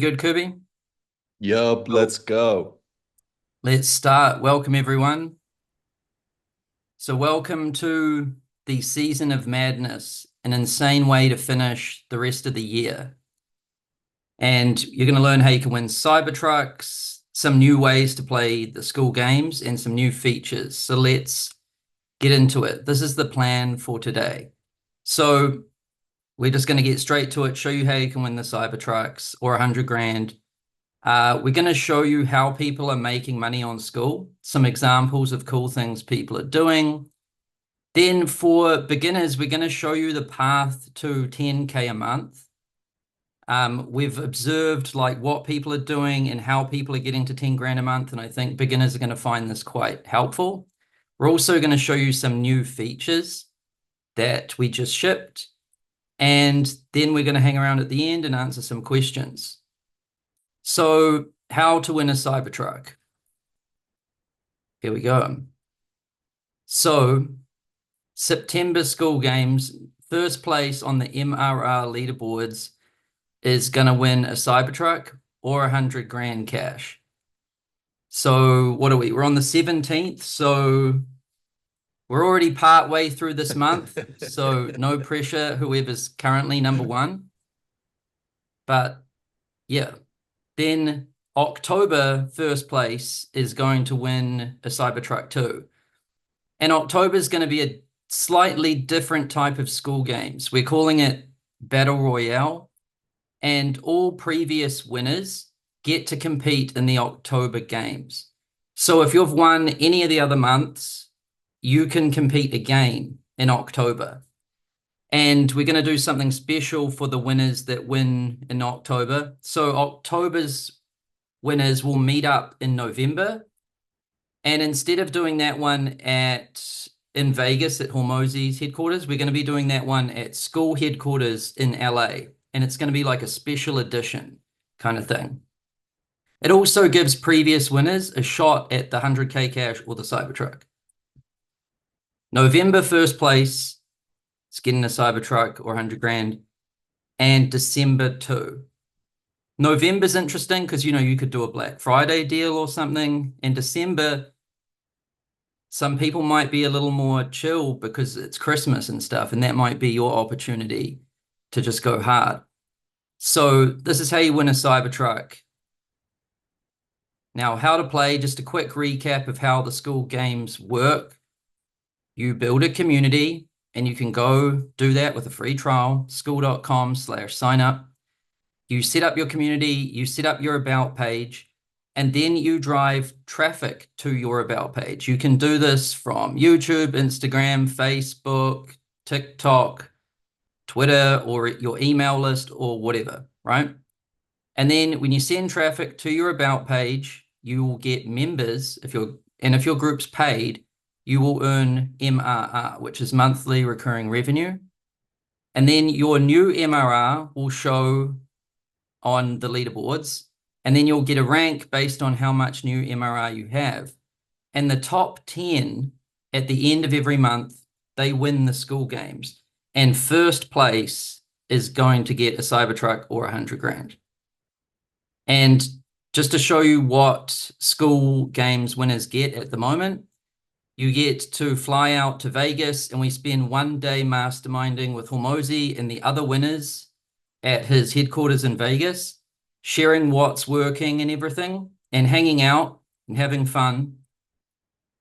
Good, Kirby. Yup, Cool. let's go. Let's start. Welcome, everyone. So, welcome to the season of madness, an insane way to finish the rest of the year. And you're going to learn how you can win Cybertrucks, some new ways to play the school games, and some new features. So, let's get into it. This is the plan for today. So, we're just going to get straight to it, show you how you can win the Cybertrucks or 100 grand. We're going to show you how people are making money on Skool, some examples of cool things people are doing. Then for beginners, we're going to show you the path to 10K a month. We've observed like what people are doing and how people are getting to 10 grand a month, and I think beginners are going to find this quite helpful. We're also going to show you some new features that we just shipped, and then we're going to hang around at the end and answer some questions. So, how to win a Cybertruck? Here we go. So, September school games, first place on the MRR leaderboards is going to win a Cybertruck or 100 grand cash. So, what are we? We're on the 17th. So, we're already part way through this month. So, no pressure, whoever's currently number one. But yeah, then October first place is going to win a Cybertruck too. And October is going to be a slightly different type of school games. We're calling it Battle Royale, and all previous winners get to compete in the October games. So if you've won any of the other months, you can compete again in October. And we're going to do something special for the winners that win in October. So October's winners will meet up in November. And instead of doing that one in Vegas at Hormozi's headquarters, we're going to be doing that one at Skool headquarters in LA. And it's going to be like a special edition kind of thing. It also gives previous winners a shot at the 100K cash or the Cybertruck. November first place, it's getting a Cybertruck or 100 grand. And December 2. November's interesting because, you could do a Black Friday deal or something. And December, some people might be a little more chill because it's Christmas and stuff, and that might be your opportunity to just go hard. So this is how you win a Cybertruck. Now, how to play, just a quick recap of how the school games work. You build a community, and you can go do that with a free trial, skool.com/sign up. You set up your community, you set up your about page, and then you drive traffic to your about page. You can do this from YouTube, Instagram, Facebook, TikTok, Twitter, or your email list or whatever, right? And then when you send traffic to your about page, you will get members if your group's paid, you will earn MRR, which is monthly recurring revenue. And then your new MRR will show on the leaderboards, and then you'll get a rank based on how much new MRR you have. And the top 10 at the end of every month, they win the school games. And first place is going to get a Cybertruck or 100 grand. And just to show you what school games winners get at the moment, you get to fly out to Vegas and we spend 1 day masterminding with Hormozi and the other winners at his headquarters in Vegas, sharing what's working and everything, and hanging out and having fun.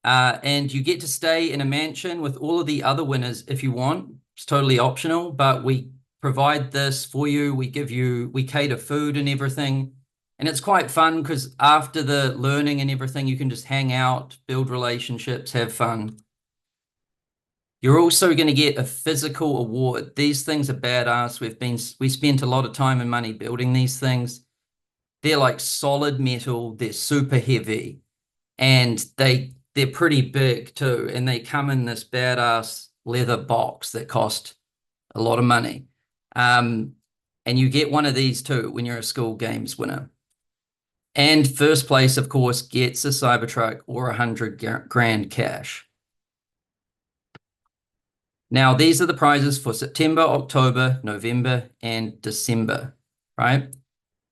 And you get to stay in a mansion with all of the other winners if you want. It's totally optional, but we provide this for you. We cater food and everything. And it's quite fun because after the learning and everything, you can just hang out, build relationships, have fun. You're also going to get a physical award. These things are badass. We spent a lot of time and money building these things. They're like solid metal. They're super heavy, and they're pretty big too. And they come in this badass leather box that cost a lot of money. And you get one of these too when you're a school games winner. And first place, of course, gets a Cybertruck or 100 grand cash. Now, these are the prizes for September, October, November, and December, right?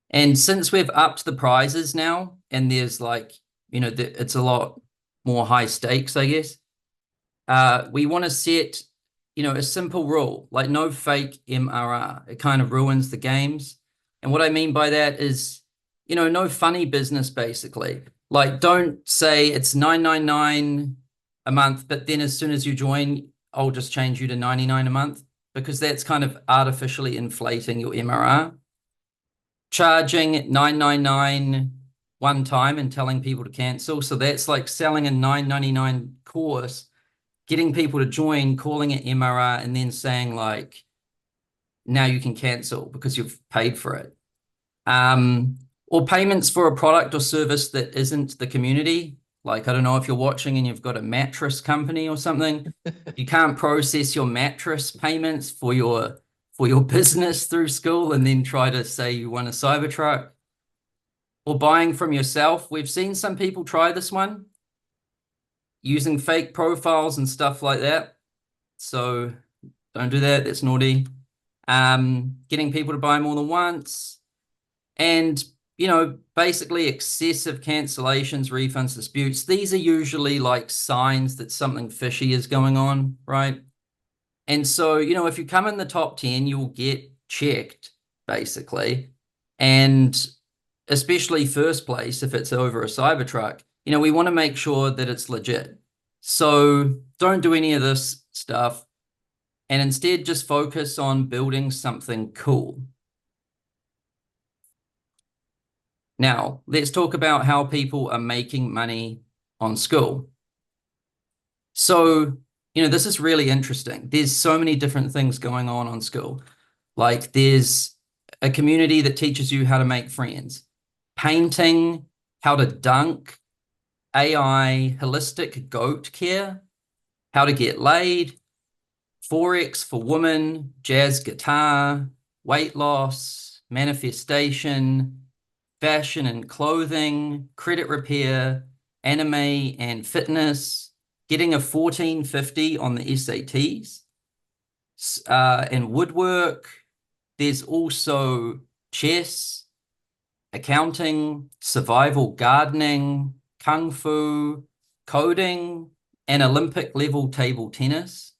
And since we've upped the prizes now, and there's like, it's a lot more high stakes, I guess. We want to set, a simple rule, like no fake MRR. It kind of ruins the games. And what I mean by that is, no funny business, basically. Like, don't say it's 999 a month, but then as soon as you join, I'll just change you to 99 a month, because that's kind of artificially inflating your MRR. Charging 999 one time and telling people to cancel. So that's like selling a 999 course, getting people to join, calling it MRR, and then saying like, now you can cancel because you've paid for it. Or payments for a product or service that isn't the community. Like, I don't know if you're watching and you've got a mattress company or something, you can't process your mattress payments for your business through Skool and then try to say you won a CYBERTRUCK. Or buying from yourself. We've seen some people try this one using fake profiles and stuff like that. So don't do that. That's naughty. Getting people to buy more than once. And, basically excessive cancellations, refunds, disputes. These are usually like signs that something fishy is going on, right? And so, if you come in the top 10, you'll get checked, basically. And especially first place, if it's over a CYBERTRUCK, we want to make sure that it's legit. So don't do any of this stuff, and instead just focus on building something cool. Now, let's talk about how people are making money on Skool. So, this is really interesting. There's so many different things going on Skool. Like, there's a community that teaches you how to make friends, painting, how to dunk, AI, holistic goat care, how to get laid, Forex for women, jazz guitar, weight loss, manifestation, fashion and clothing, credit repair, anime and fitness, getting a 1450 on the SATs, and woodwork. There's also chess, accounting, survival gardening, kung fu, coding, and Olympic level table tennis.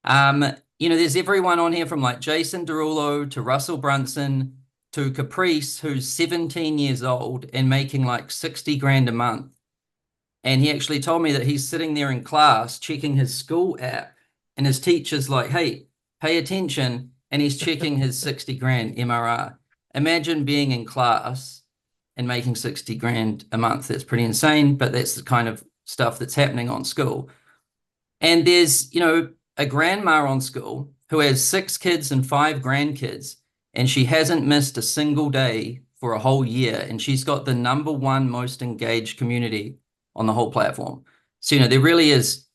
There's everyone on here from like Jason Derulo to Russell Brunson to Caprice, who's 17 years old and making like 60 grand a month. And he actually told me that he's sitting there in class checking his school app, and his teacher's like, hey, pay attention. And he's checking his 60 grand MRR. Imagine being in class and making 60 grand a month. That's pretty insane, but that's the kind of stuff that's happening on Skool. And there's, a grandma on Skool who has 6 kids and 5 grandkids, and she hasn't missed a single day for a whole year. And she's got the #1 most engaged community on the whole platform. So, there really is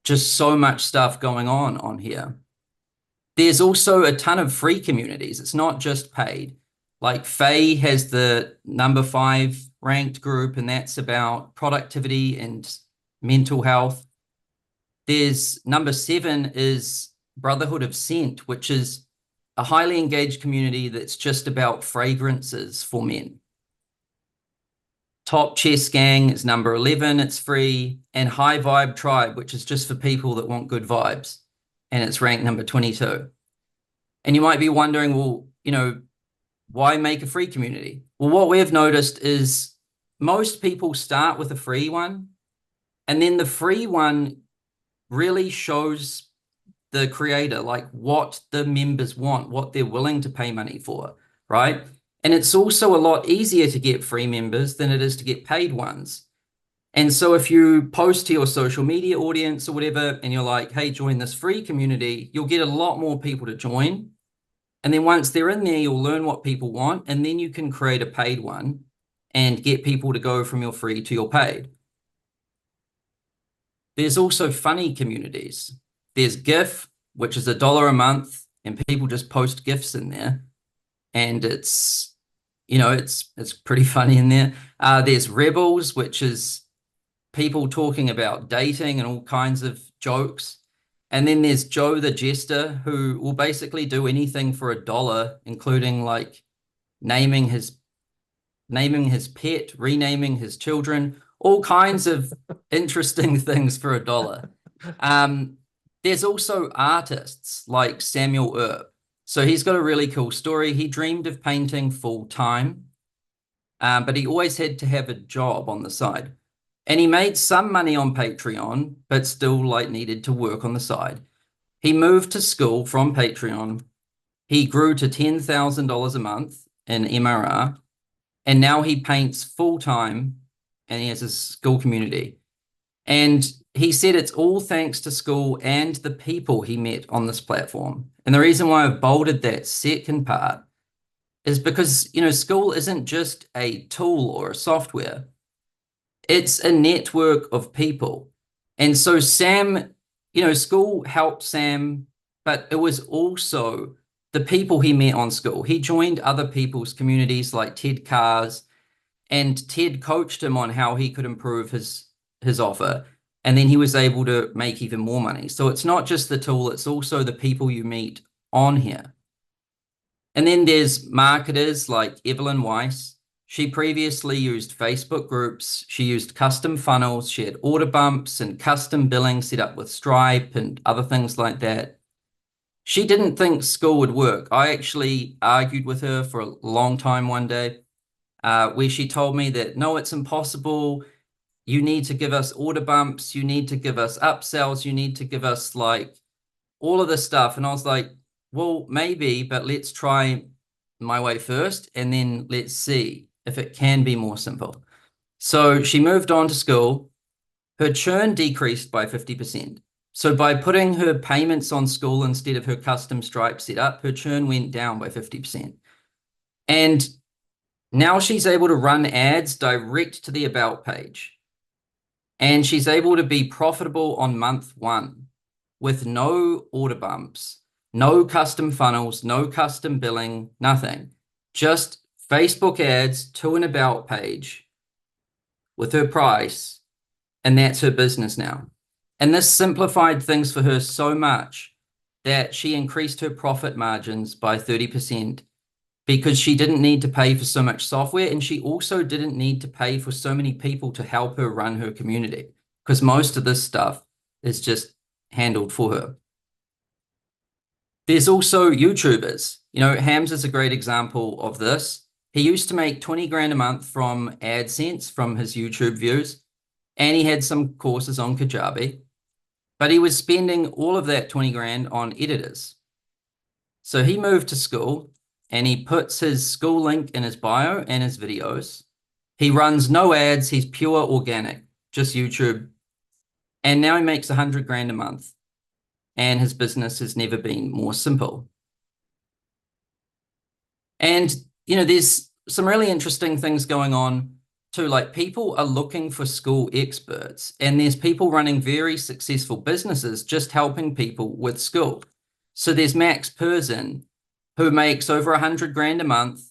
just so much stuff going on here. There's also a ton of free communities. It's not just paid. Like Faye has the #5 ranked group, and that's about productivity and mental health. There's #7 is Brotherhood of Scent, which is a highly engaged community that's just about fragrances for men. Top Chess Gang is #11, it's free, and High Vibe Tribe, which is just for people that want good vibes, and it's ranked #22. And you might be wondering, well, why make a free community? Well, what we've noticed is most people start with a free one, and then the free one really shows the creator like what the members want, what they're willing to pay money for, right? And it's also a lot easier to get free members than it is to get paid ones. And so if you post to your social media audience or whatever, and you're like, hey, join this free community, you'll get a lot more people to join. And then once they're in there, you'll learn what people want, and then you can create a paid one and get people to go from your free to your paid. There's also funny communities. There's GIF, which is $1 a month, and people just post GIFs in there. And it's pretty funny in there. There's Rebels, which is people talking about dating and all kinds of jokes. And then there's Joe the Jester, who will basically do anything for $1, including like naming his pet, renaming his children, all kinds of interesting things for $1. There's also artists like Samuel Earp. So he's got a really cool story. He dreamed of painting full time, but he always had to have a job on the side. And he made some money on Patreon, but still like needed to work on the side. He moved to Skool from Patreon. He grew to $10,000 a month in MRR. And now he paints full time and he has a Skool community. And he said it's all thanks to Skool and the people he met on this platform. And the reason why I've bolded that second part is because, Skool isn't just a tool or a software. It's a network of people. And so Sam, Skool helped Sam, but it was also the people he met on Skool. He joined other people's communities like Ted Carr's, and Ted coached him on how he could improve his offer. And then he was able to make even more money. So it's not just the tool, it's also the people you meet on here. And then there's marketers like Evelyn Weiss. She previously used Facebook groups. She used custom funnels. She had order bumps and custom billing set up with Stripe and other things like that. She didn't think Skool would work. I actually argued with her for a long time one day, where she told me that, no, it's impossible. You need to give us order bumps. You need to give us upsells. You need to give us like all of this stuff. And I was like, well, maybe, but let's try my way first. And then let's see if it can be more simple. So she moved on to Skool. Her churn decreased by 50%. So by putting her payments on Skool instead of her custom Stripe setup, her churn went down by 50%. And now she's able to run ads direct to the About page. And she's able to be profitable on month 1 with no order bumps, no custom funnels, no custom billing, nothing. Just Facebook ads to an About page with her price, and that's her business now. And this simplified things for her so much that she increased her profit margins by 30% because she didn't need to pay for so much software, and she also didn't need to pay for so many people to help her run her community because most of this stuff is just handled for her. There's also YouTubers. Hams is a great example of this. He used to make 20 grand a month from AdSense from his YouTube views, and he had some courses on Kajabi, but he was spending all of that 20 grand on editors. So he moved to Skool and he puts his Skool link in his bio and his videos. He runs no ads. He's pure organic, just YouTube. And now he makes 100 grand a month. And his business has never been more simple. And, there's some really interesting things going on too. Like people are looking for Skool experts, and there's people running very successful businesses just helping people with Skool. So there's Max Pearson, who makes over 100 grand a month,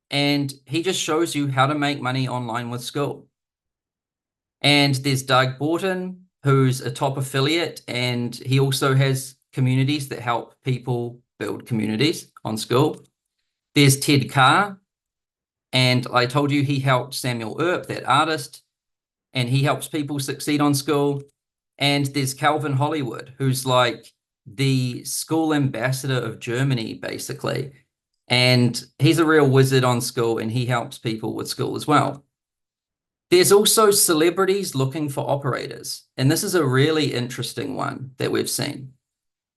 and he just shows you how to make money online with Skool. And there's Doug Borton, who's a top affiliate, and he also has communities that help people build communities on Skool. There's Ted Carr, and I told you he helped Samuel Earp, that artist, and he helps people succeed on Skool. And there's Calvin Hollywood, who's like the Skool ambassador of Germany, basically. And he's a real wizard on Skool, and he helps people with Skool as well. There's also celebrities looking for operators. And this is a really interesting one that we've seen.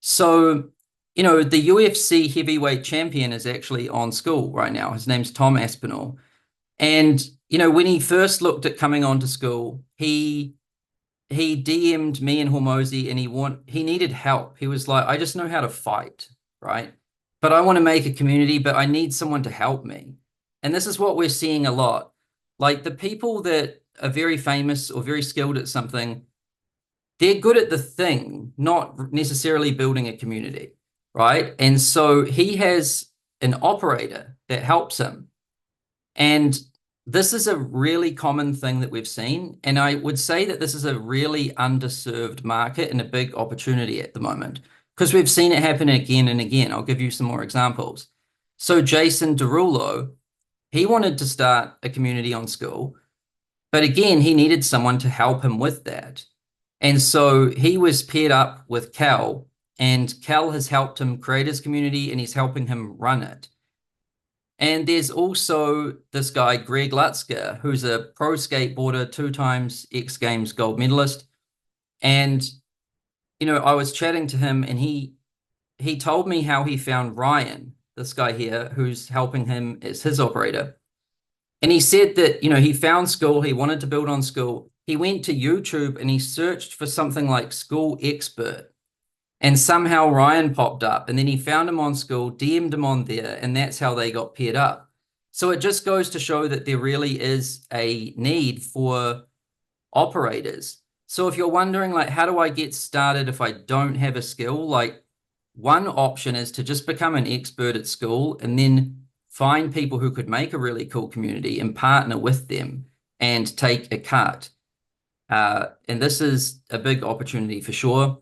So, the UFC heavyweight champion is actually on Skool right now. His name's Tom Aspinall. And, when he first looked at coming onto Skool, he DM'd me and Hormozi, and he needed help. He was like, I just know how to fight, right? But I want to make a community, but I need someone to help me. And this is what we're seeing a lot. Like the people that are very famous or very skilled at something, they're good at the thing, not necessarily building a community, right? And so he has an operator that helps him. And this is a really common thing that we've seen, and I would say that this is a really underserved market and a big opportunity at the moment because we've seen it happen again and again. I'll give you some more examples. So Jason Derulo, he wanted to start a community on Skool, but again, he needed someone to help him with that. And so he was paired up with Cal, and Cal has helped him create his community and he's helping him run it. And there's also this guy, Greg Lutzker, who's a pro skateboarder, 2 times X Games gold medalist. And, I was chatting to him and he told me how he found Ryan, this guy here, who's helping him as his operator. And he said that, he found Skool, he wanted to build on Skool. He went to YouTube and he searched for something like Skool Expert. And somehow Ryan popped up, and then he found him on Skool, DM'd him on there, and that's how they got paired up. So it just goes to show that there really is a need for operators. So if you're wondering, like, how do I get started if I don't have a skill? Like, one option is to just become an expert at Skool and then find people who could make a really cool community and partner with them and take a cut. And this is a big opportunity for sure.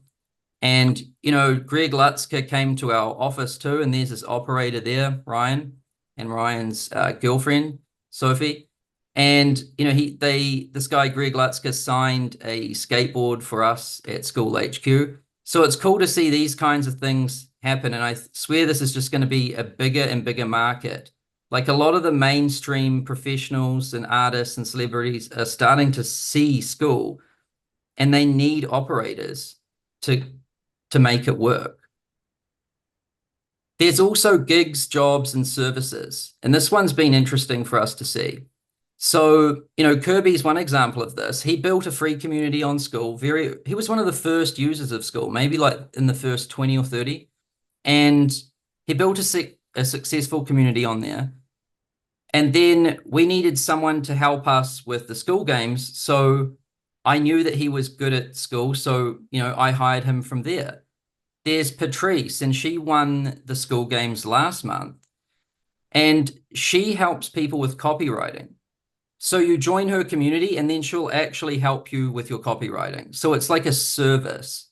And, Greg Lutzker came to our office too, and there's this operator there, Ryan, and Ryan's girlfriend, Sophie. And, this guy, Greg Lutzker, signed a skateboard for us at Skool HQ. So it's cool to see these kinds of things happen. And I swear this is just going to be a bigger and bigger market. Like a lot of the mainstream professionals and artists and celebrities are starting to see Skool, and they need operators to make it work. There's also gigs, jobs, and services. And this one's been interesting for us to see. So, Kirby's one example of this. He built a free community on Skool. He was one of the first users of Skool, maybe like in the first 20 or 30. And he built a successful community on there. And then we needed someone to help us with the Skool games. So I knew that he was good at Skool. So, I hired him from there. There's Patrice, and she won the Skool games last month. And she helps people with copywriting. So you join her community, and then she'll actually help you with your copywriting. So it's like a service.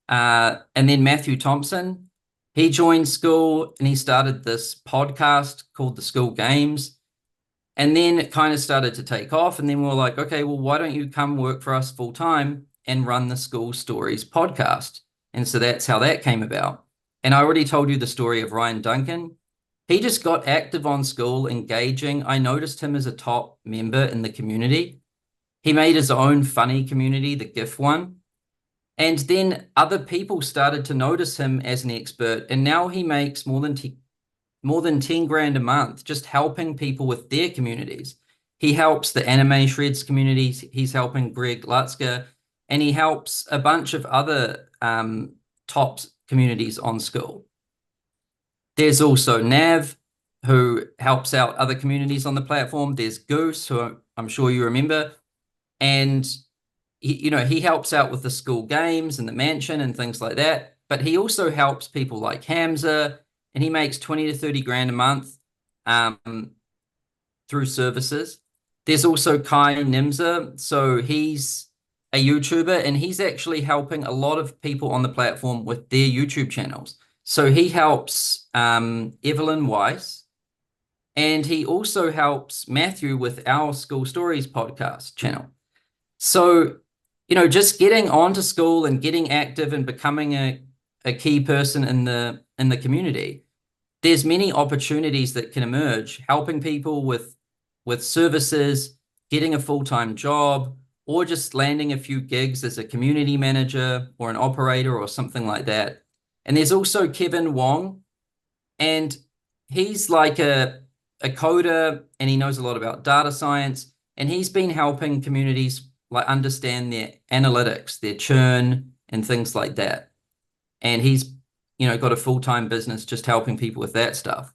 And then Matthew Thompson, he joined Skool, and he started this podcast called the Skool Games. And then it kind of started to take off. And then we were like, okay, well, why don't you come work for us full time and run the Skool Stories podcast? And so that's how that came about. And I already told you the story of Ryan Duncan. He just got active on Skool, engaging. I noticed him as a top member in the community. He made his own funny community, the GIF one. And then other people started to notice him as an expert. And now he makes more than 10 grand a month just helping people with their communities. He helps the Anime Shreds communities. He's helping Greg Lutzker, and he helps a bunch of other top communities on Skool. There's also Nav, who helps out other communities on the platform. There's Goose, who I'm sure you remember. And, he helps out with the Skool games and the mansion and things like that. But he also helps people like Hamza, and he makes 20 to 30 grand a month through services. There's also Kai Nimza. So he's a YouTuber, and he's actually helping a lot of people on the platform with their YouTube channels. So he helps Evelyn Weiss, and he also helps Matthew with our Skool Stories podcast channel. So, just getting onto Skool and getting active and becoming a key person in the community, there's many opportunities that can emerge, helping people with services, getting a full-time job, or just landing a few gigs as a community manager or an operator or something like that. And there's also Kevin Wong, and he's like a coder, and he knows a lot about data science, and he's been helping communities like understand their analytics, their churn, and things like that. And he's, got a full-time business just helping people with that stuff.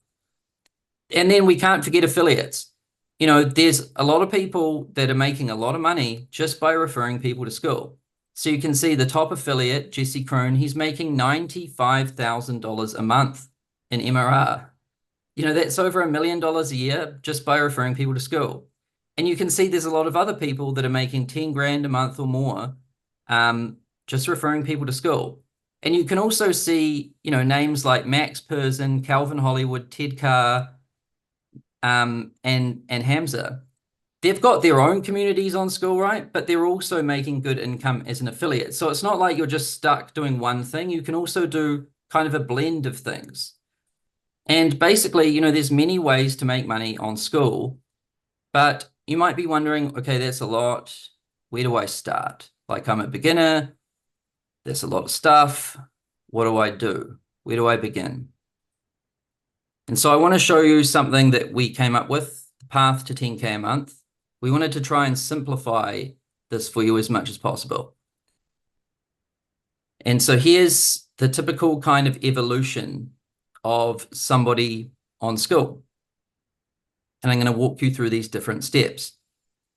And then we can't forget affiliates. There's a lot of people that are making a lot of money just by referring people to Skool. So you can see the top affiliate, Jesse Kroon, he's making $95,000 a month in MRR. That's over $1 million a year just by referring people to Skool. And you can see there's a lot of other people that are making 10 grand a month or more, just referring people to Skool. And you can also see, names like Max Persin, Calvin Hollywood, Ted Carr, and Hamza. They've got their own communities on Skool, right? But they're also making good income as an affiliate. So it's not like you're just stuck doing one thing. You can also do kind of a blend of things. And basically, there's many ways to make money on Skool, but you might be wondering, okay, that's a lot. Where do I start? Like, I'm a beginner. There's a lot of stuff. What do I do? Where do I begin? And so I want to show you something that we came up with, the path to 10K a month. We wanted to try and simplify this for you as much as possible. And so here's the typical kind of evolution of somebody on Skool. And I'm going to walk you through these different steps.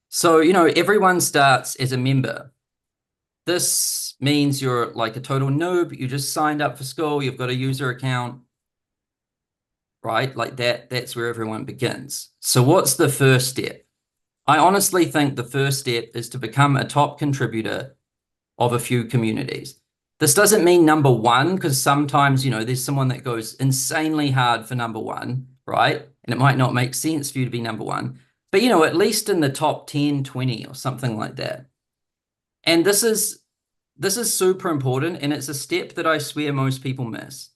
So, everyone starts as a member. This means you're like a total noob. You just signed up for Skool. You've got a user account, right? Like that. That's where everyone begins. So what's the first step? I honestly think the first step is to become a top contributor of a few communities. This doesn't mean number one, because sometimes, there's someone that goes insanely hard for number one, right? And it might not make sense for you to be number one, but, at least in the top 10, 20 or something like that. And this is super important, and it's a step that I swear most people miss.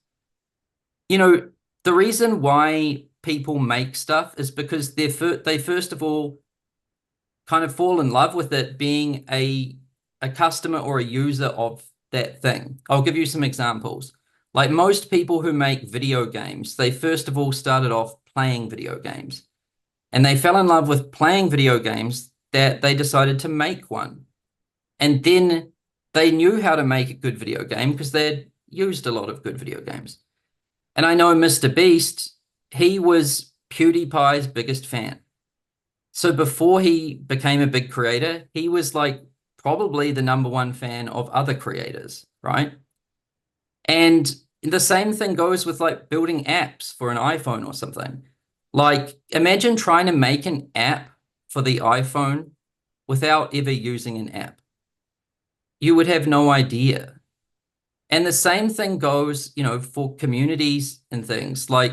The reason why people make stuff is because they first of all kind of fall in love with it being a customer or a user of that thing. I'll give you some examples. Like most people who make video games, they first of all started off playing video games. And they fell in love with playing video games that they decided to make one. And then they knew how to make a good video game because they had used a lot of good video games. And I know Mr. Beast, he was PewDiePie's biggest fan. So before he became a big creator, he was like probably the number one fan of other creators, right? And the same thing goes with like building apps for an iPhone or something. Like imagine trying to make an app for the iPhone without ever using an app. You would have no idea. And the same thing goes, for communities and things. Like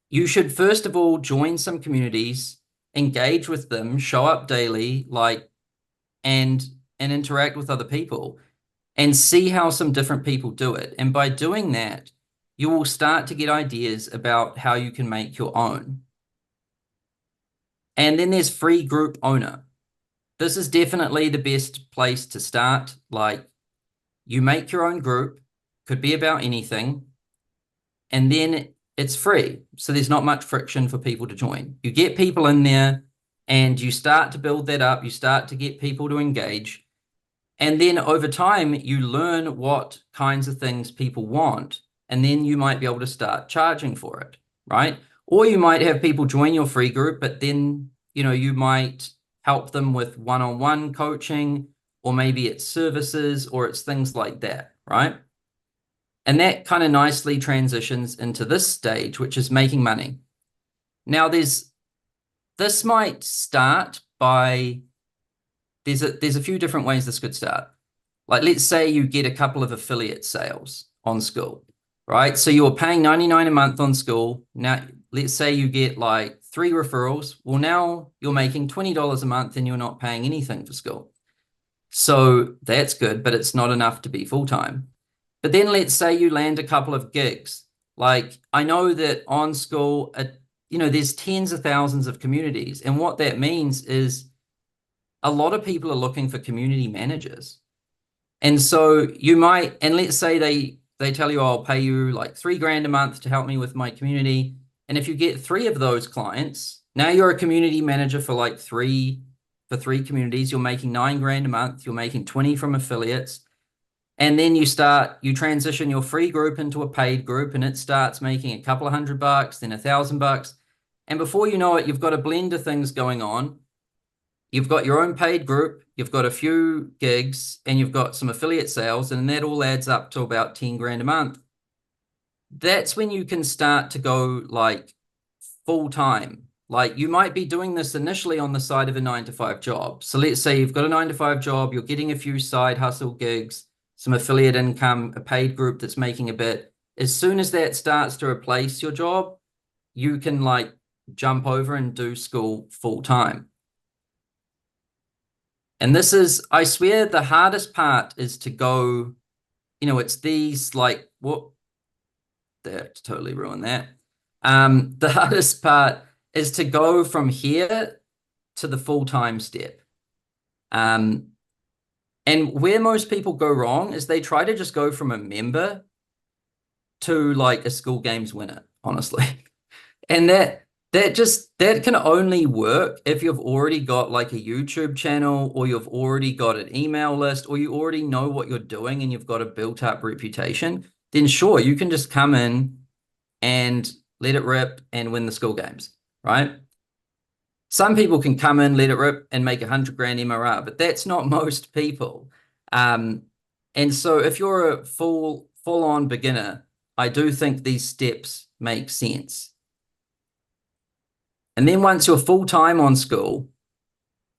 you should first of all join some communities, engage with them, show up daily, and interact with other people and see how some different people do it. And by doing that, you will start to get ideas about how you can make your own. And then there's free group owner. This is definitely the best place to start. Like you make your own group, could be about anything, and then it's free. So there's not much friction for people to join. You get people in there and you start to build that up. You start to get people to engage. And then over time, you learn what kinds of things people want. And then you might be able to start charging for it, right? Or you might have people join your free group, but then, you might help them with one-on-one coaching, or maybe it's services, or it's things like that, right? And that kind of nicely transitions into this stage, which is making money. Now, this might start by, there's a few different ways this could start. Like, let's say you get a couple of affiliate sales on Skool, right? So you're paying $99 a month on Skool. Now, let's say you get like 3 referrals. Well, now you're making $20 a month and you're not paying anything for Skool. So that's good, but it's not enough to be full-time. But then let's say you land a couple of gigs. Like I know that on Skool, there's tens of thousands of communities. And what that means is a lot of people are looking for community managers. And so you might, and let's say they tell you, I'll pay you like $3 grand a month to help me with my community. And if you get 3 of those clients, now you're a community manager for like 3 communities, you're making $9 grand a month, you're making 20 from affiliates. And then you transition your free group into a paid group and it starts making a couple of $100, then $1,000. And before you know it, you've got a blend of things going on. You've got your own paid group, you've got a few gigs, and you've got some affiliate sales, and that all adds up to about 10 grand a month. That's when you can start to go like full time Like you might be doing this initially on the side of a 9 to 5 job. So let's say you've got a 9 to 5 job, you're getting a few side hustle gigs, some affiliate income, a paid group that's making a bit. As soon as that starts to replace your job, you can like jump over and do Skool full time. And this is, I swear, the hardest part is to go, it's these like, what? That totally ruined that. The hardest part is to go from here to the full-time step. And where most people go wrong is they try to just go from a member to like a Skool Games winner, honestly. And that can only work if you've already got like a YouTube channel, or you've already got an email list, or you already know what you're doing and you've got a built up reputation. Then sure, you can just come in and let it rip and win the Skool Games, right? Some people can come in, let it rip, and make 100 grand MRR, but that's not most people. And so if you're a full-on beginner, I do think these steps make sense. And then once you're full-time on Skool,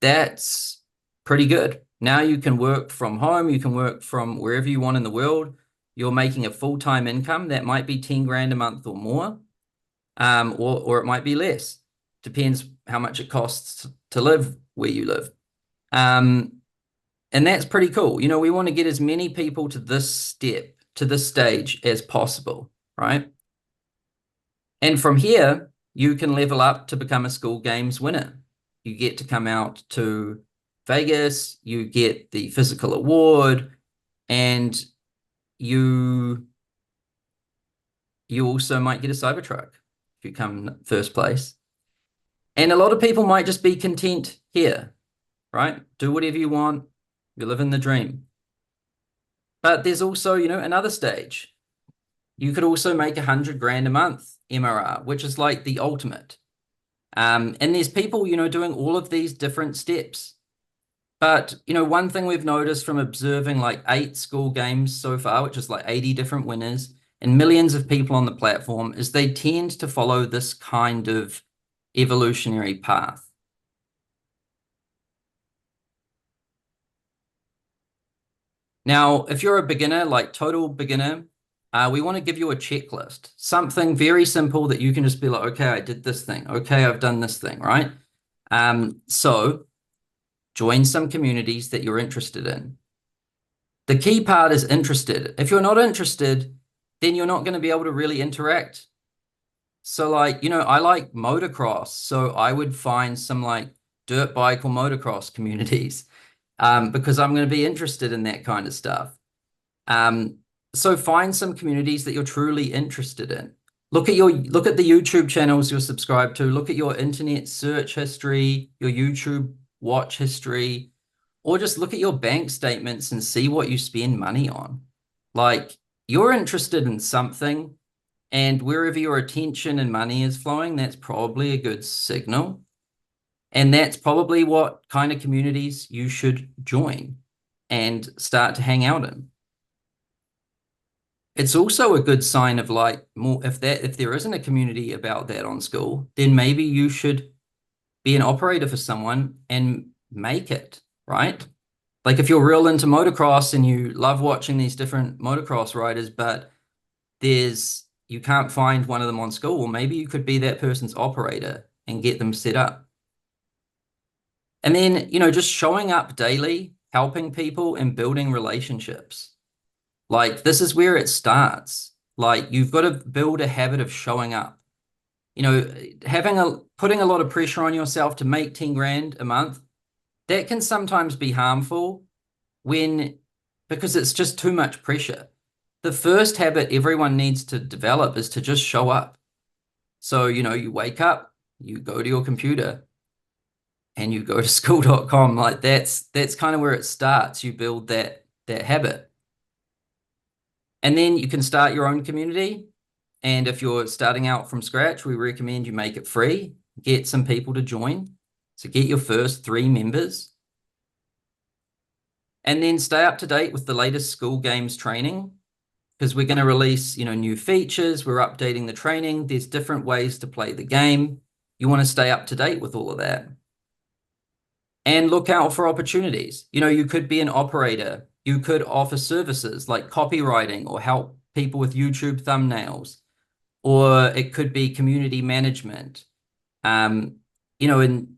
that's pretty good. Now you can work from home, you can work from wherever you want in the world. You're making a full-time income that might be 10 grand a month or more, or it might be less. Depends how much it costs to live where you live. And that's pretty cool. We want to get as many people to this step, to this stage as possible, right? And from here, you can level up to become a Skool Games winner. You get to come out to Vegas, you get the physical award, and you also might get a CYBERTRUCK if you come first place. And a lot of people might just be content here, right? Do whatever you want. You're living the dream. But there's also, another stage. You could also make 100 grand a month MRR, which is like the ultimate. And there's people, doing all of these different steps. But, one thing we've noticed from observing like 8 Skool Games so far, which is like 80 different winners and millions of people on the platform, is they tend to follow this kind of evolutionary path. Now, if you're a beginner, like total beginner, we want to give you a checklist, something very simple that you can just be like, okay, I did this thing. Okay, I've done this thing, right? So join some communities that you're interested in. The key part is interested. If you're not interested, then you're not going to be able to really interact. So like, I like motocross, so I would find some like dirt bike or motocross communities, because I'm going to be interested in that kind of stuff. So find some communities that you're truly interested in. Look at the YouTube channels you're subscribed to. Look at your internet search history, your YouTube watch history, or just look at your bank statements and see what you spend money on. Like, you're interested in something, and wherever your attention and money is flowing, that's probably a good signal. And that's probably what kind of communities you should join and start to hang out in. It's also a good sign of like more, if there isn't a community about that on Skool, then maybe you should be an operator for someone and make it, right? Like if you're real into motocross and you love watching these different motocross riders, but you can't find one of them on Skool, well, maybe you could be that person's operator and get them set up. And then, just showing up daily, helping people and building relationships. Like this is where it starts. Like you've got to build a habit of showing up. Putting a lot of pressure on yourself to make 10 grand a month, that can sometimes be harmful because it's just too much pressure. The first habit everyone needs to develop is to just show up. So, you wake up, you go to your computer, and you go to skool.com. Like that's kind of where it starts. You build that habit. And then you can start your own community. And if you're starting out from scratch, we recommend you make it free, get some people to join. So get your first 3 members. And then stay up to date with the latest Skool Games training, because we're going to release, new features. We're updating the training. There's different ways to play the game. You want to stay up to date with all of that. And look out for opportunities. You know, you could be an operator. You could offer services like copywriting or help people with YouTube thumbnails, or it could be community management. You know, and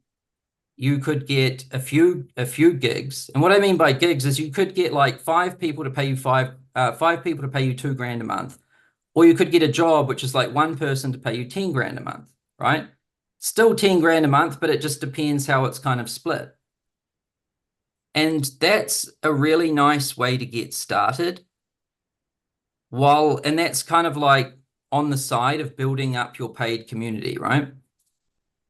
you could get a few gigs. And what I mean by gigs is you could get like five people to pay you $2,000 a month, or you could get a job which is like one person to pay you 10 grand a month, right? Still 10 grand a month, but it just depends how it's kind of split. And that's a really nice way to get started. And that's kind of like on the side of building up your paid community, right?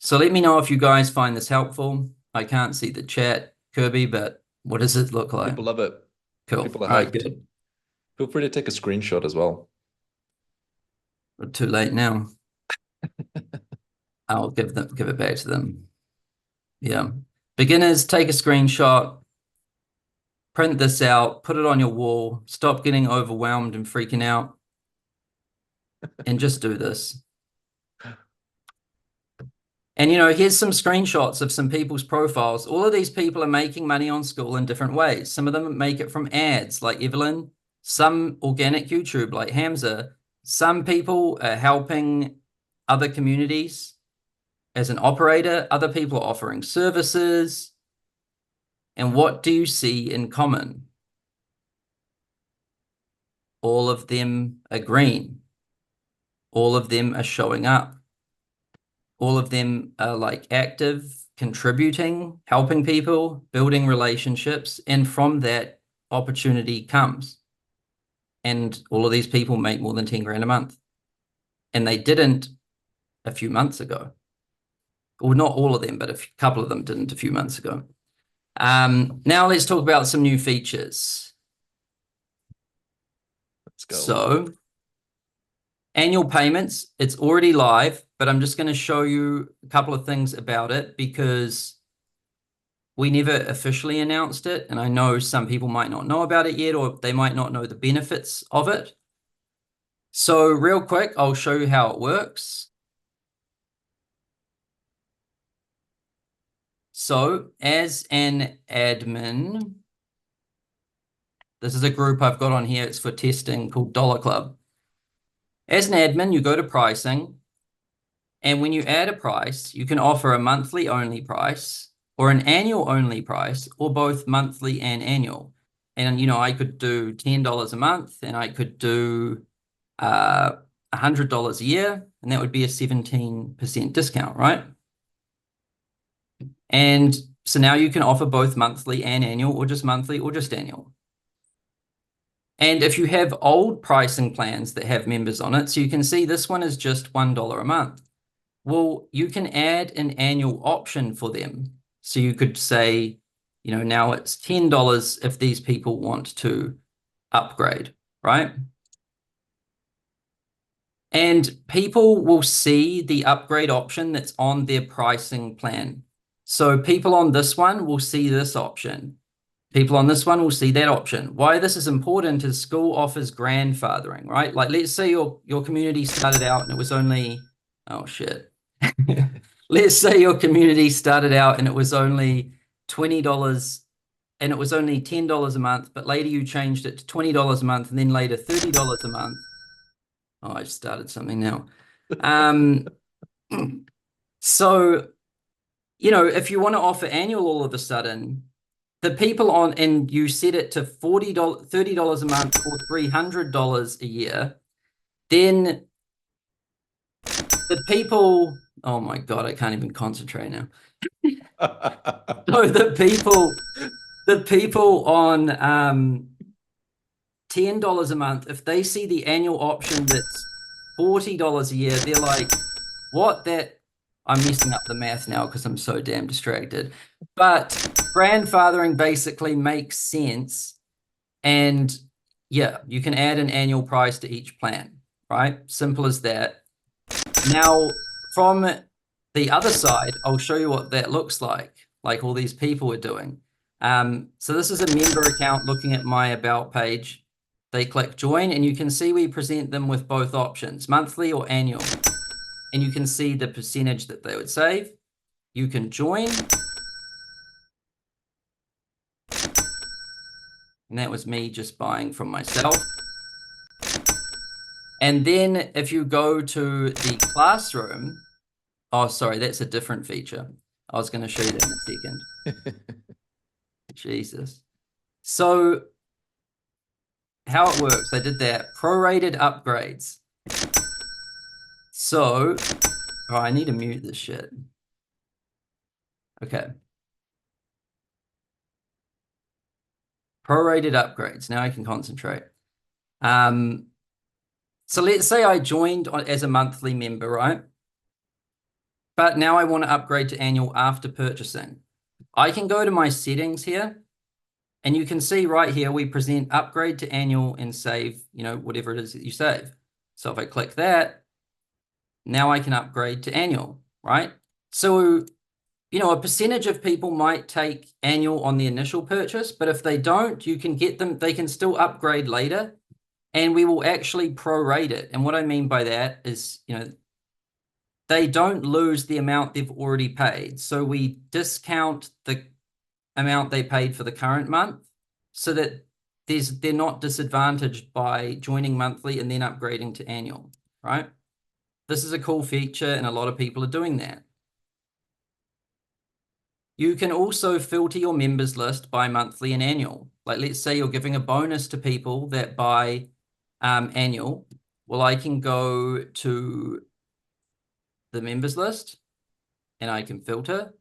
So let me know if you guys find this helpful. I can't see the chat, Kirby, but what does it look like? People love it. Cool. People are All right, hyped. good. Feel free to take a screenshot as well. We're too late now. I'll give it back to them. Yeah. Beginners, take a screenshot, print this out, put it on your wall, stop getting overwhelmed and freaking out, and just do this. And, you know, here's some screenshots of some people's profiles. All of these people are making money on Skool in different ways. Some of them make it from ads like Evelyn, some organic YouTube like Hamza. Some people are helping other communities as an operator. Other people are offering services. And what do you see in common? All of them are green. All of them are showing up. All of them are like active, contributing, helping people, building relationships. And from that, opportunity comes. And all of these people make more than 10 grand a month. And they didn't a few months ago. Well, not all of them, but a couple of them didn't a few months ago. Now let's talk about some new features. Let's go. So annual payments, it's already live, but I'm just going to show you a couple of things about it because we never officially announced it. And I know some people might not know about it yet, or they might not know the benefits of it. So real quick, I'll show you how it works. So as an admin, this is a group I've got on here. It's for testing called Dollar Club. As an admin, you go to pricing. And when you add a price, you can offer a monthly only price or an annual only price or both monthly and annual. And, you know, I could do $10 a month and I could do $100 a year, and that would be a 17% discount, right? And so now you can offer both monthly and annual or just monthly or just annual. And if you have old pricing plans that have members on it, so you can see this one is just $1 a month. Well, you can add an annual option for them. So you could say, you know, now it's $10 if these people want to upgrade, right? And people will see the upgrade option that's on their pricing plan. So people on this one will see this option. People on this one will see that option. Why this is important is Skool offers grandfathering, right? Like let's say your community started out and it was only, oh shit. Let's say your community started out and it was only $20 and it was only $10 a month, but later you changed it to $20 a month and then later $30 a month. Oh, I started something now. So, you know, if you want to offer annual all of a sudden, the people on, and you set it to $30 a month or $300 a year, then the people, oh my God, I can't even concentrate now. So the people on $10 a month, if they see the annual option that's $40 a year, they're like, what that, I'm messing up the math now because I'm so damn distracted. But grandfathering basically makes sense. And yeah, you can add an annual price to each plan, right? Simple as that. Now, from the other side, I'll show you what that looks like all these people are doing. So this is a member account looking at my About page. They click join and you can see we present them with both options, monthly or annual. and you can see the percentage that they would save. You can join. And that was me just buying from myself. And then if you go to the classroom, oh, sorry, that's a different feature. I was going to show you that in a second. Jesus. So how it works, I did that. Prorated upgrades. So, oh, I need to mute this shit. Okay. Prorated upgrades. Now I can concentrate. So let's say I joined as a monthly member, right? But now I want to upgrade to annual after purchasing. I can go to my settings here, and you can see right here, we present upgrade to annual and save, whatever it is that you save. So if I click that, now I can upgrade to annual, right? So, a percentage of people might take annual on the initial purchase, but if they don't, you can get them, they can still upgrade later, and we will actually prorate it. And what I mean by that is, they don't lose the amount they've already paid. So we discount the amount they paid for the current month so that they're not disadvantaged by joining monthly and then upgrading to annual, right? This is a cool feature, and a lot of people are doing that. You can also filter your members list by monthly and annual. Like, let's say you're giving a bonus to people that buy annual. Well, I can go to the members list and I can filter,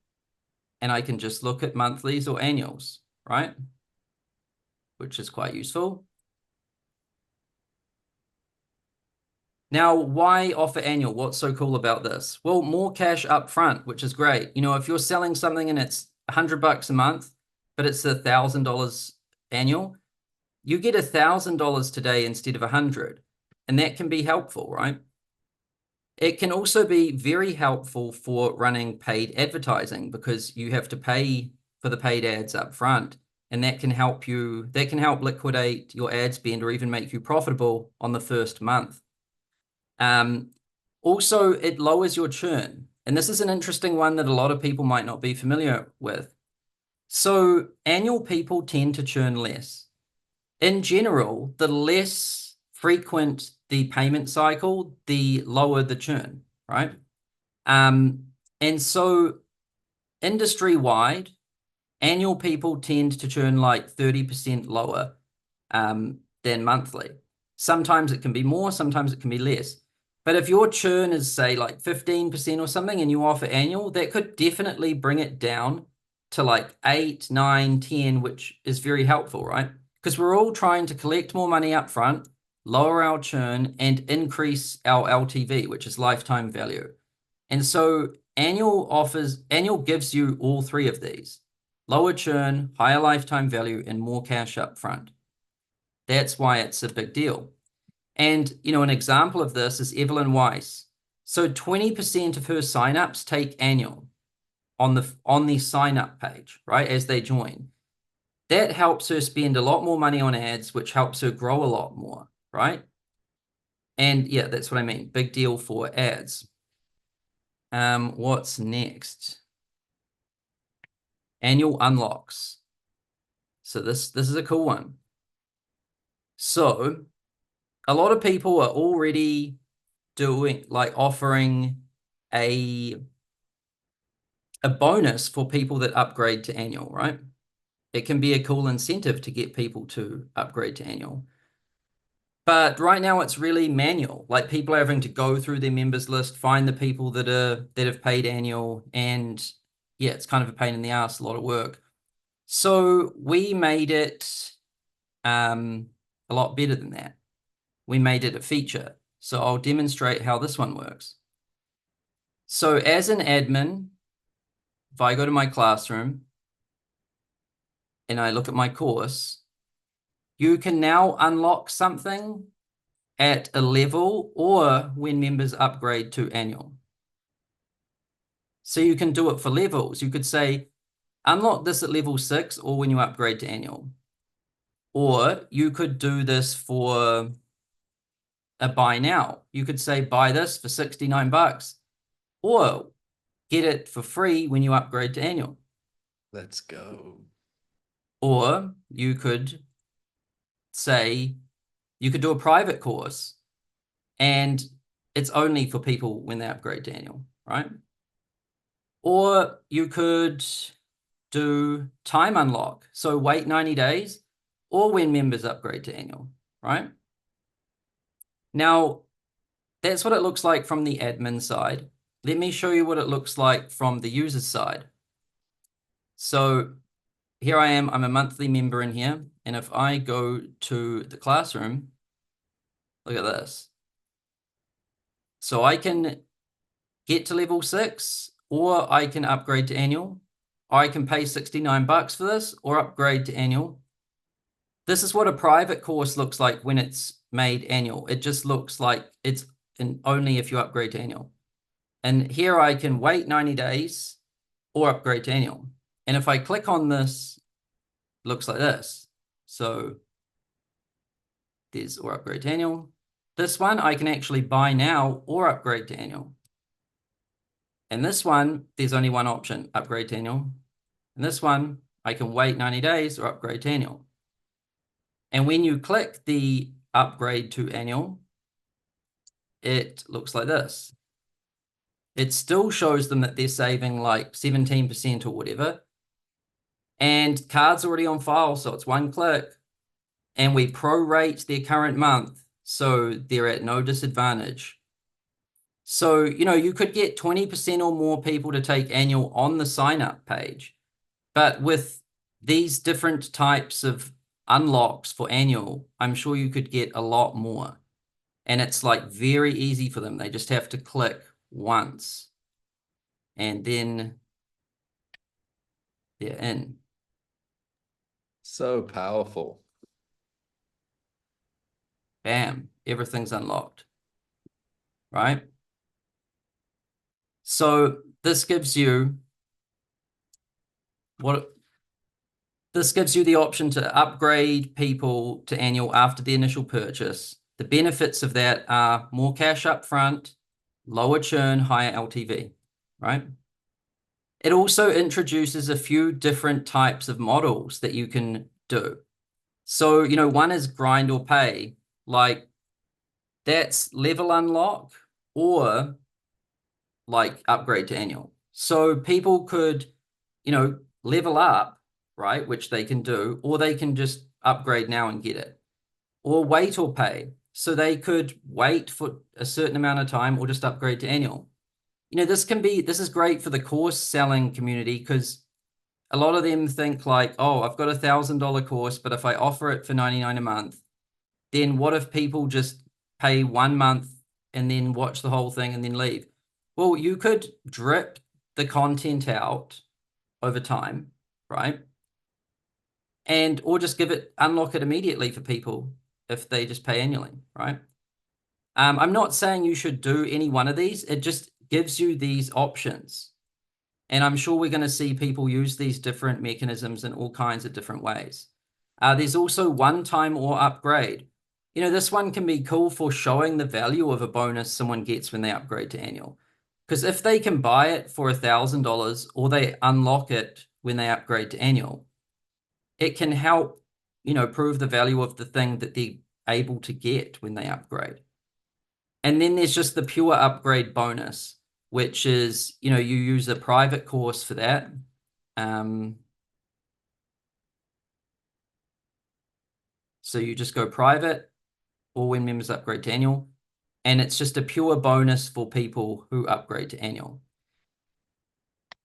and I can just look at monthlies or annuals, right? Which is quite useful. Now, why offer annual? What's so cool about this? Well, more cash up front, which is great. If you're selling something and it's $100 a month, but it's $1,000 annual, you get $1,000 today instead of 100, and that can be helpful, right? It can also be very helpful for running paid advertising because you have to pay for the paid ads up front, and that can help liquidate your ad spend or even make you profitable on the first month. Also, it lowers your churn. And this is an interesting one that a lot of people might not be familiar with. So annual people tend to churn less. In general, the less frequent the payment cycle, the lower the churn, right? And so industry-wide, annual people tend to churn like 30% lower than monthly. Sometimes it can be more, sometimes it can be less. But if your churn is, say, like 15% or something and you offer annual, that could definitely bring it down to like 8, 9, 10, which is very helpful, right? Because we're all trying to collect more money up front, lower our churn, and increase our LTV, which is lifetime value. And so annual gives you all three of these: lower churn, higher lifetime value, and more cash up front. That's why it's a big deal. And, an example of this is Evelyn Weiss. So 20% of her signups take annual on the sign-up page, right, as they join. That helps her spend a lot more money on ads, which helps her grow a lot more, right? And yeah, that's what I mean. Big deal for ads. What's next? Annual unlocks. So this is a cool one. So a lot of people are already offering a bonus for people that upgrade to annual, right? It can be a cool incentive to get people to upgrade to annual. But right now it's really manual. Like, people are having to go through their members list, find the people that have paid annual, and yeah, it's kind of a pain in the ass, a lot of work. So we made it a lot better than that. We made it a feature. So I'll demonstrate how this one works. So as an admin, if I go to my classroom and I look at my course, you can now unlock something at a level or when members upgrade to annual. So you can do it for levels. You could say, unlock this at level 6 or when you upgrade to annual. Or you could do this for a buy now. You could say buy this for 69 bucks or get it for free when you upgrade to annual. Let's go. Or you could say you could do a private course and it's only for people when they upgrade to annual, right? Or you could do time unlock. So wait 90 days or when members upgrade to annual, right? Now, that's what it looks like from the admin side. Let me show you what it looks like from the user side. So here I am, I'm a monthly member in here. And if I go to the classroom, look at this. So I can get to level 6, or I can upgrade to annual. I can pay 69 bucks for this or upgrade to annual. This is what a private course looks like when it's made annual. It just looks like it's only if you upgrade to annual. And here I can wait 90 days or upgrade to annual. And if I click on this, it looks like this. So there's or upgrade to annual. This one I can actually buy now or upgrade to annual. And this one, there's only one option, upgrade to annual. And this one, I can wait 90 days or upgrade to annual. And when you click the upgrade to annual, it looks like this. It still shows them that they're saving like 17% or whatever. And card's already on file, so it's one click. And we prorate their current month, so they're at no disadvantage. So, you could get 20% or more people to take annual on the sign-up page. But with these different types of unlocks for annual, I'm sure you could get a lot more. And it's like very easy for them. They just have to click once. And then they're in. So powerful. Bam, everything's unlocked, right? So this gives you the option to upgrade people to annual after the initial purchase. The benefits of that are more cash up front, lower churn, higher LTV, right? It also introduces a few different types of models that you can do. So, one is grind or pay, like that's level unlock or like upgrade to annual. So people could, level up, right, which they can do, or they can just upgrade now and get it, or wait or pay. So they could wait for a certain amount of time or just upgrade to annual. This is great for the course selling community because a lot of them think like, oh, I've got $1,000 course, but if I offer it for 99 a month, then what if people just pay 1 month and then watch the whole thing and then leave? Well, you could drip the content out over time, right? Or just unlock it immediately for people if they just pay annually, right? I'm not saying you should do any one of these. It just gives you these options. And I'm sure we're going to see people use these different mechanisms in all kinds of different ways. There's also one-time or upgrade. This one can be cool for showing the value of a bonus someone gets when they upgrade to annual. Because if they can buy it for $1,000 or they unlock it when they upgrade to annual, it can help, prove the value of the thing that they're able to get when they upgrade. And then there's just the pure upgrade bonus, which is, you use a private course for that. So you just go private or when members upgrade to annual, and it's just a pure bonus for people who upgrade to annual.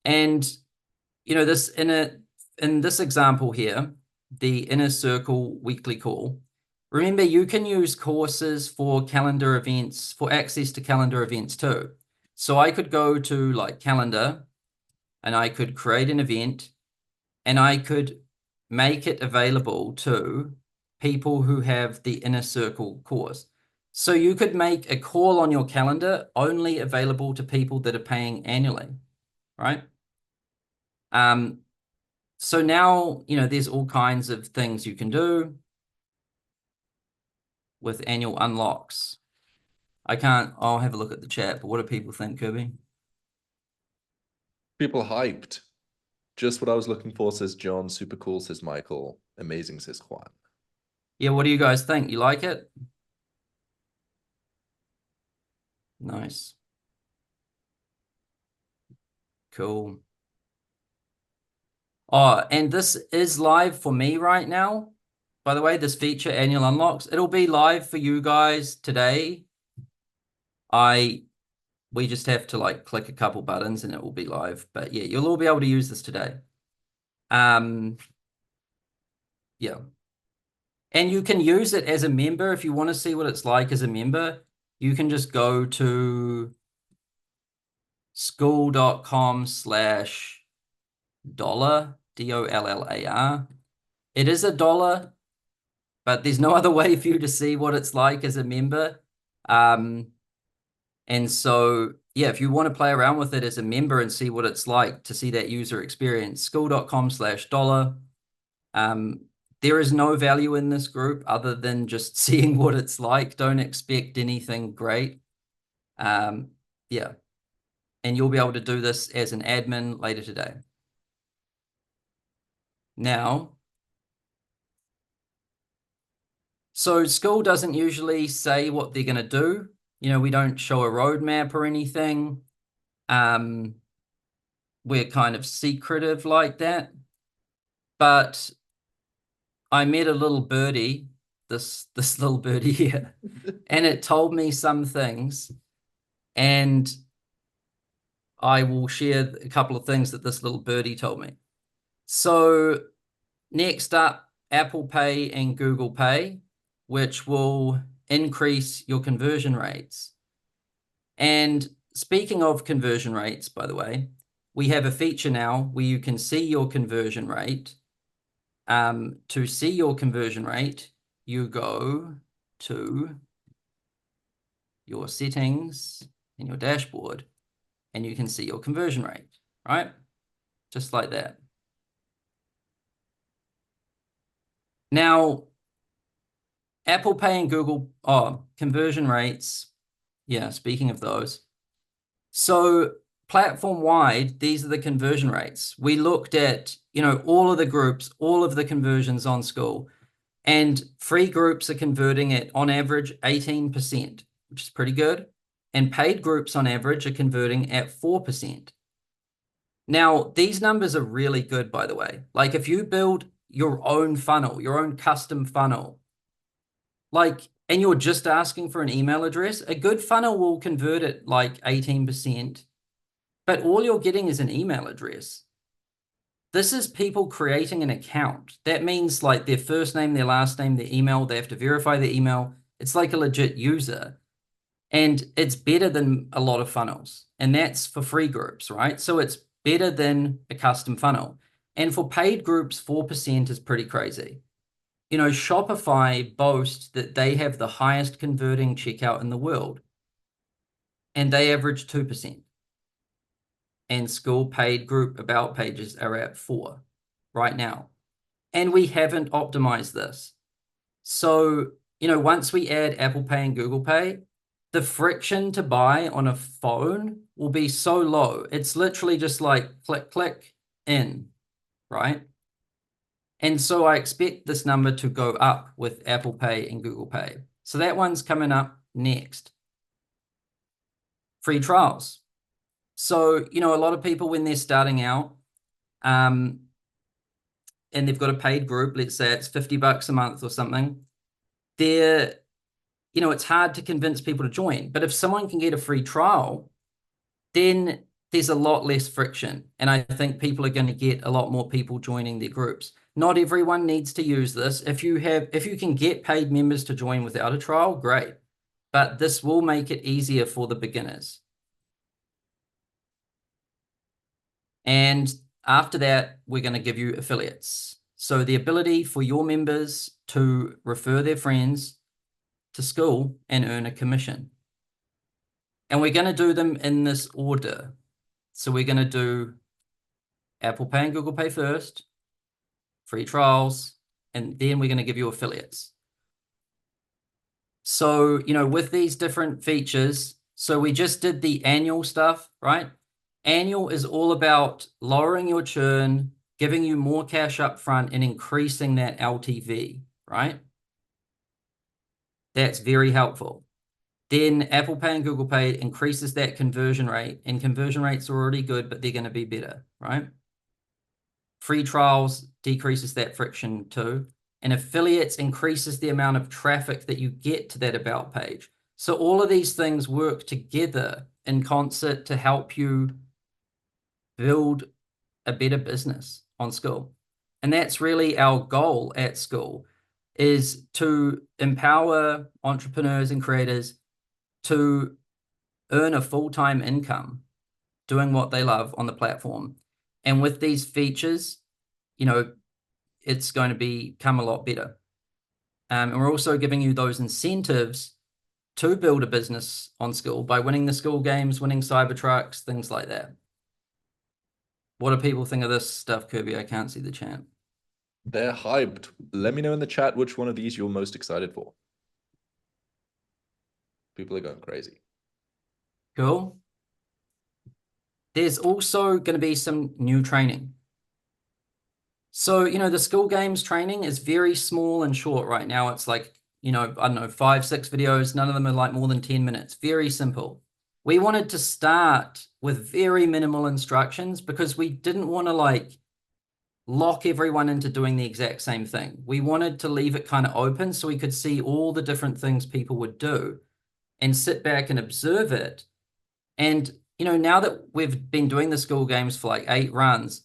And, this in this example here, the Inner Circle weekly call, remember you can use courses for calendar events, for access to calendar events too. So I could go to like calendar and I could create an event and I could make it available to people who have the Inner Circle course. So you could make a call on your calendar only available to people that are paying annually, right? So now, there's all kinds of things you can do with annual unlocks. I can't, I'll have a look at the chat, but what do people think, Kirby? People hyped. Just what I was looking for, says John. Super cool, says Michael. Amazing, says Juan. Yeah, what do you guys think? You like it? Nice. Cool. Oh, and this is live for me right now. By the way, this feature, annual unlocks, it'll be live for you guys today. We just have to like click a couple buttons and it will be live. But yeah, you'll all be able to use this today. Yeah. And you can use it as a member if you want to see what it's like as a member. You can just go to skool.com/dollar, DOLLAR. It is $1, but there's no other way for you to see what it's like as a member. And so, yeah, if you want to play around with it as a member and see what it's like to see that user experience, skool.com/dollar. There is no value in this group other than just seeing what it's like. Don't expect anything great. Yeah. And you'll be able to do this as an admin later today. Now, so Skool doesn't usually say what they're going to do. You know, we don't show a roadmap or anything. We're kind of secretive like that. But I met a little birdie, this little birdie here, and it told me some things. And I will share a couple of things that this little birdie told me. So next up, Apple Pay and Google Pay, which will increase your conversion rates. And speaking of conversion rates, by the way, we have a feature now where you can see your conversion rate. To see your conversion rate, you go to your settings in your dashboard and you can see your conversion rate, right? Just like that. Now, Apple Pay and Google, conversion rates. Yeah, speaking of those. So platform-wide, these are the conversion rates. We looked at, all of the groups, all of the conversions on Skool, and free groups are converting at, on average, 18%, which is pretty good. And paid groups on average are converting at 4%. Now, these numbers are really good, by the way. Like if you build your own funnel, your own custom funnel, and you're just asking for an email address, a good funnel will convert at like 18%, but all you're getting is an email address. This is people creating an account. That means like their first name, their last name, their email. They have to verify their email. It's like a legit user. And it's better than a lot of funnels. And that's for free groups, right? So it's better than a custom funnel. And for paid groups, 4% is pretty crazy. Shopify boasts that they have the highest converting checkout in the world. And they average 2%. And Skool paid group about pages are at 4 right now. And we haven't optimized this. So, once we add Apple Pay and Google Pay, the friction to buy on a phone will be so low. It's literally just like click, click, in, right? And so I expect this number to go up with Apple Pay and Google Pay. So that one's coming up next. Free trials. So, a lot of people when they're starting out, and they've got a paid group, let's say it's $50 a month or something, it's hard to convince people to join. But if someone can get a free trial, then there's a lot less friction. And I think people are going to get a lot more people joining their groups. Not everyone needs to use this. If you can get paid members to join without a trial, great. But this will make it easier for the beginners. And after that, we're going to give you affiliates. So the ability for your members to refer their friends to Skool and earn a commission. And we're going to do them in this order. So we're going to do Apple Pay and Google Pay first, free trials, and then we're going to give you affiliates. So, with these different features, so we just did the annual stuff, right? Annual is all about lowering your churn, giving you more cash up front, and increasing that LTV, right? That's very helpful. Then Apple Pay and Google Pay increases that conversion rate, and conversion rates are already good, but they're going to be better, right? Free trials decreases that friction too. And affiliates increases the amount of traffic that you get to that about page. So all of these things work together in concert to help you build a better business on Skool. And that's really our goal at Skool, is to empower entrepreneurs and creators to earn a full-time income doing what they love on the platform. And with these features, it's going to become a lot better. And we're also giving you those incentives to build a business on Skool by winning the Skool games, winning CYBERTRUCKs, things like that. What do people think of this stuff, Kirby? I can't see the chat. They're hyped. Let me know in the chat which one of these you're most excited for. People are going crazy. Cool. There's also going to be some new training. So, the Skool games training is very small and short right now. It's like, I don't know, 5, 6 videos. None of them are like more than 10 minutes. Very simple. We wanted to start with very minimal instructions because we didn't want to like lock everyone into doing the exact same thing. We wanted to leave it kind of open so we could see all the different things people would do and sit back and observe it. And, now that we've been doing the Skool games for like 8 runs,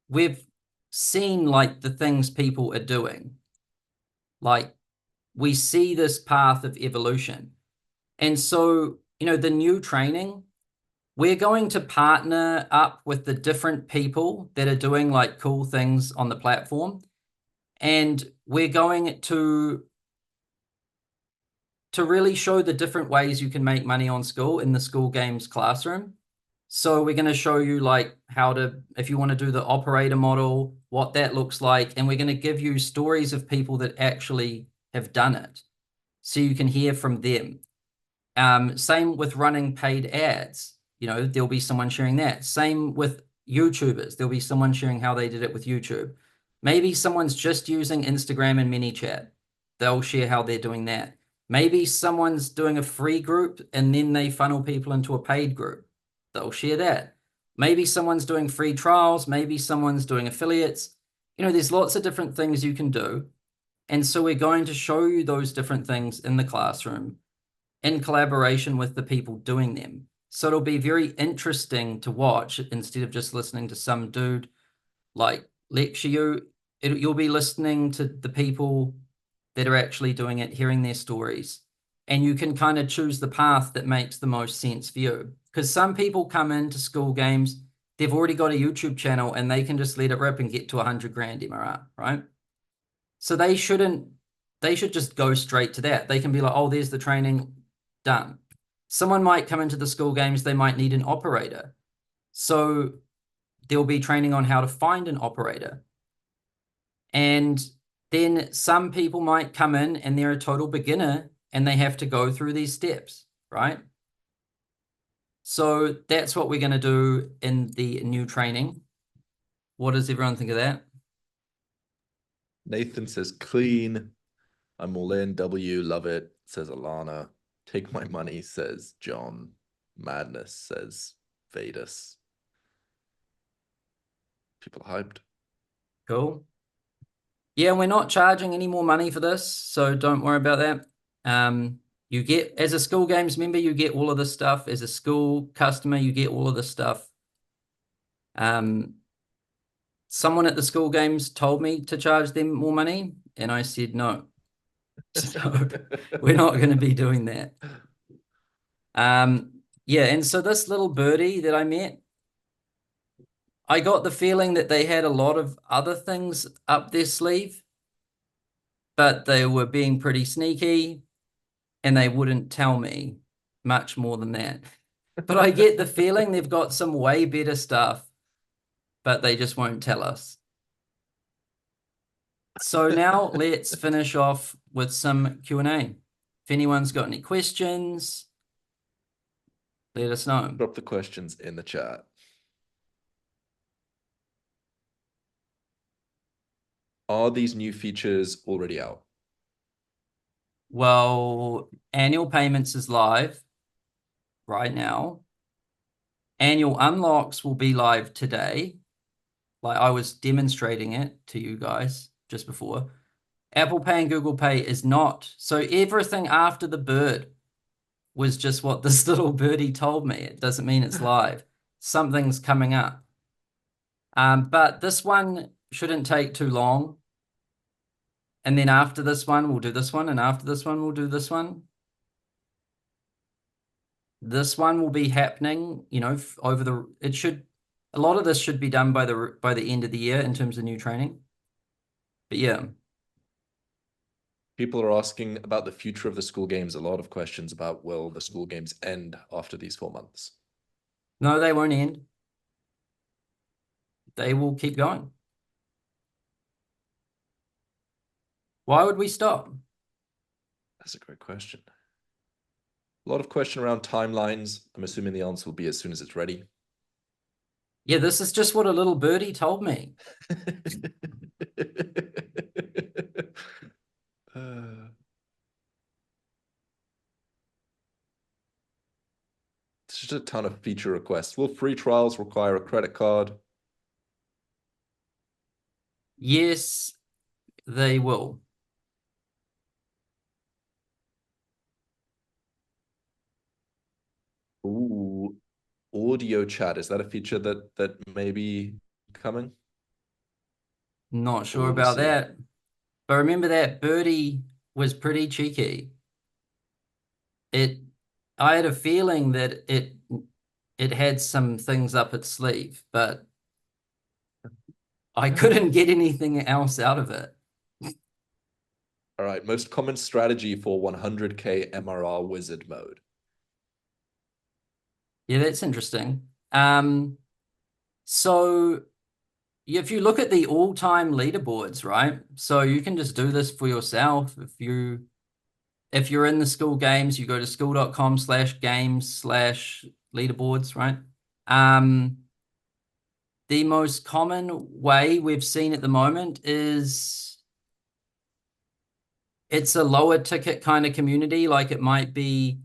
we've seen like the things people are doing. Like we see this path of evolution. And so, the new training, we're going to partner up with the different people that are doing like cool things on the platform. And we're going to really show the different ways you can make money on Skool in the Skool games classroom. So we're going to show you like how to, if you want to do the operator model, what that looks like. And we're going to give you stories of people that actually have done it, so you can hear from them. Same with running paid ads. There'll be someone sharing that. Same with YouTubers. There'll be someone sharing how they did it with YouTube. Maybe someone's just using Instagram and ManyChat. They'll share how they're doing that. Maybe someone's doing a free group and then they funnel people into a paid group. They'll share that. Maybe someone's doing free trials. Maybe someone's doing affiliates. There's lots of different things you can do. And so we're going to show you those different things in the classroom in collaboration with the people doing them. So it'll be very interesting to watch instead of just listening to some dude like lecture you. You'll be listening to the people that are actually doing it, hearing their stories. And you can kind of choose the path that makes the most sense for you. Because some people come into Skool games, they've already got a YouTube channel and they can just let it rip and get to 100 grand MRR, right? So they should just go straight to that. They can be like, oh, there's the training, done. Someone might come into the Skool games, they might need an operator. So there'll be training on how to find an operator. And then some people might come in and they're a total beginner and they have to go through these steps, right? So that's what we're going to do in the new training. What does everyone think of that? Nathan says clean. I'm all in. W, love it, says Alana. Take my money, says John. Madness, says Vadus. People hyped. Cool. Yeah, we're not charging any more money for this, so don't worry about that. You get, as a Skool games member, you get all of this stuff. As a Skool customer, you get all of this stuff. Someone at the Skool games told me to charge them more money, and I said no. So we're not going to be doing that. Yeah, and so this little birdie that I met, I got the feeling that they had a lot of other things up their sleeve, but they were being pretty sneaky and they wouldn't tell me much more than that. But I get the feeling they've got some way better stuff, but they just won't tell us. So now let's finish off with some Q&A. If anyone's got any questions, let us know. Drop the questions in the chat. Are these new features already out? Well, annual payments is live right now. Annual unlocks will be live today. Like I was demonstrating it to you guys just before. Apple Pay and Google Pay is not. So everything after the bird was just what this little birdie told me. It doesn't mean it's live. Something's coming up. But this one shouldn't take too long. And then after this one, we'll do this one. And after this one, we'll do this one. This one will be happening, you know, a lot of this should be done by the end of the year in terms of new training. But yeah. People are asking about the future of the Skool games. A lot of questions about, will the Skool games end after these 4 months? No, they won't end. They will keep going. Why would we stop? That's a great question. A lot of question around timelines. I'm assuming the answer will be as soon as it's ready. Yeah, this is just what a little birdie told me. It's just a ton of feature requests. Will free trials require a credit card? Yes, they will. Ooh, audio chat. Is that a feature that may be coming? Not sure We'll about see. that. But remember that birdie was pretty cheeky. I had a feeling that it had some things up its sleeve, but I couldn't get anything else out of it. All right, most common strategy for 100K MRR wizard mode. Yeah, that's interesting. So if you look at the all-time leaderboards, right? So you can just do this for yourself. If you're in the Skool games, you go to skool.com/games/leaderboards, right? The most common way we've seen at the moment is it's a lower ticket kind of community. Like it might be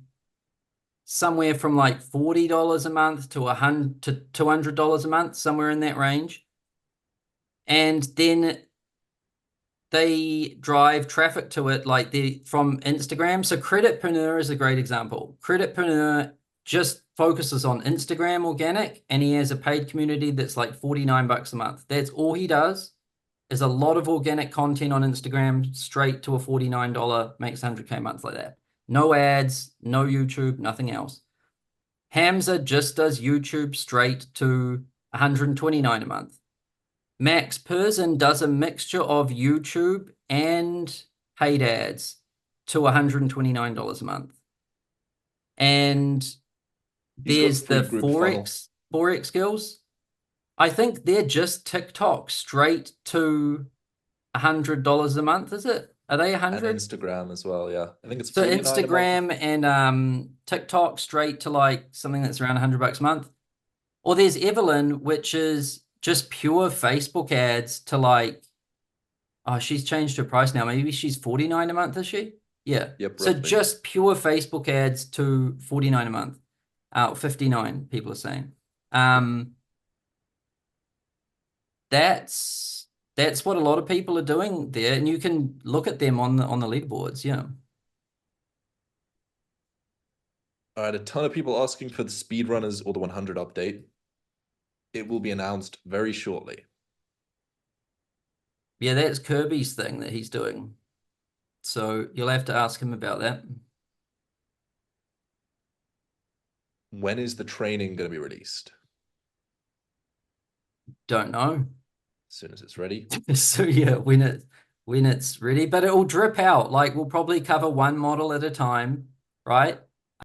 somewhere from like $40 a month to $200 a month, somewhere in that range. And then they drive traffic to it like from Instagram. So Creditpreneur is a great example. Creditpreneur just focuses on Instagram organic, and he has a paid community that's like $49 a month. That's all he does, is a lot of organic content on Instagram straight to a $49, makes 100K a month like that. No ads, no YouTube, nothing else. Hamza just does YouTube straight to $129 a month. Max Persson does a mixture of YouTube and paid ads to $129 a month. And there's the Forex skills. I think they're just TikTok straight to $100 a month, is it? Are they 100? And Instagram as well, yeah. I think it's so Instagram and TikTok straight to like something that's around $100 a month. Or there's Evelyn, which is just pure Facebook ads to like, oh, she's changed her price now. Maybe she's $49 a month, is she? Yeah. Yep. So just pure Facebook ads to $49 a month. 59 people are saying. That's what a lot of people are doing there, and you can look at them on the leaderboards. Yeah. All right, a ton of people asking for the speedrunners or the 100 update. It will be announced very shortly. Yeah, that's Kirby's thing that he's doing. So you'll have to ask him about that. When is the training going to be released? Don't know. As soon as it's ready. So yeah, when it's ready, but it will drip out. Like we'll probably cover one model at a time, right?